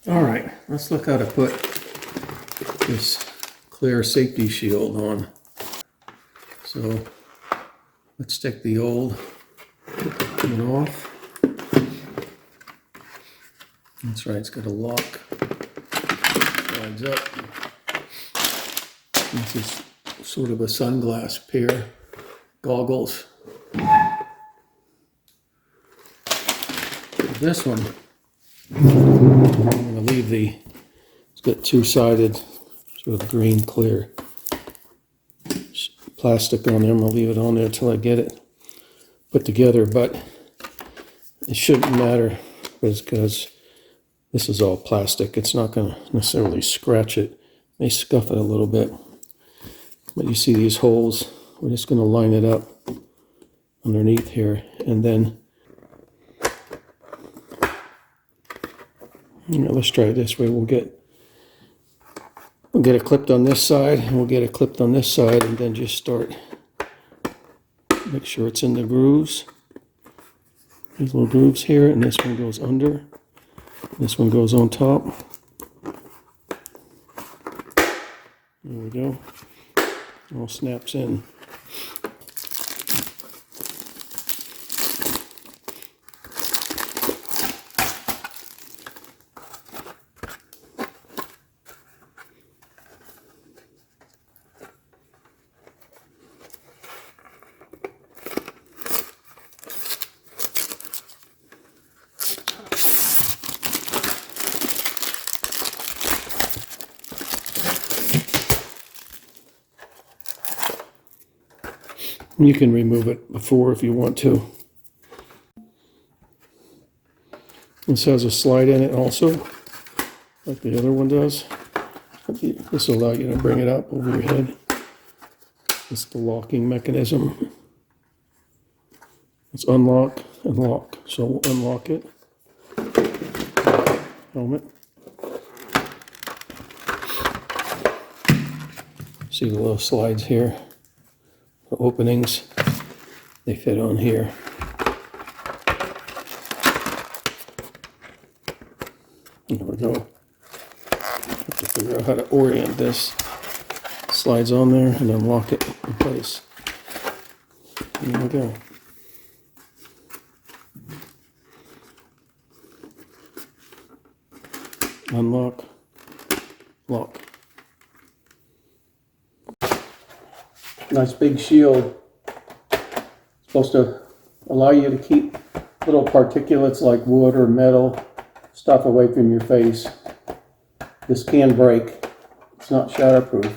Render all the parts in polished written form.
All right, let's look how to put this clear safety shield on. So let's take the old one off. That's right, it's got a lock. Slides up. This is sort of a sunglass pair, goggles. This one, I'm going to leave it's got two-sided sort of green clear plastic on there. I'm going to leave it on there until I get it put together, but it shouldn't matter because this is all plastic. It's not going to necessarily scratch it. It may scuff it a little bit. But you see these holes, we're just going to line it up underneath here, and then let's try it this way. We'll get it clipped on this side, and we'll get it clipped on this side, and then just start. Make sure it's in the grooves. These little grooves here, and this one goes under. This one goes on top. There we go. All snaps in. You can remove it before if you want to. This has a slide in it also, like the other one does. This will allow you to bring it up over your head. It's the locking mechanism. It's unlock and lock. So we'll unlock it. Helmet. See the little slides here? The openings, they fit on here. There we go. Have to figure out how to orient this. Slides on there and then lock it in place. There we go. Unlock, lock. Nice big shield. It's supposed to allow you to keep little particulates like wood or metal stuff away from your face. This can break. It's not shatterproof.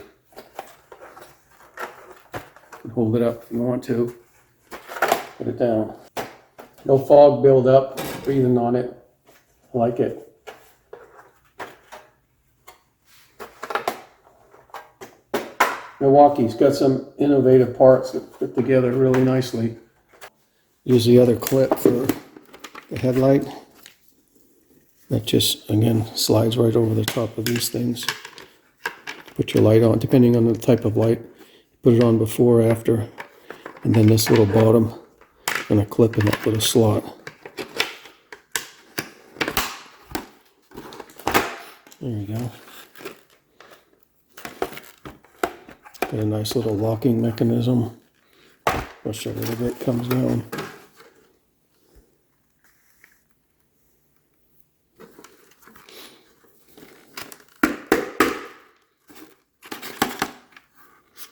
You can hold it up if you want to. Put it down. No fog buildup breathing on it. I like it. Milwaukee's got some innovative parts that fit together really nicely. Use the other clip for the headlight. That just, again, slides right over the top of these things. Put your light on, depending on the type of light. Put it on before or after. And then this little bottom, going to clip in that little slot. There you go. Got a nice little locking mechanism. I'll show you the way it comes down.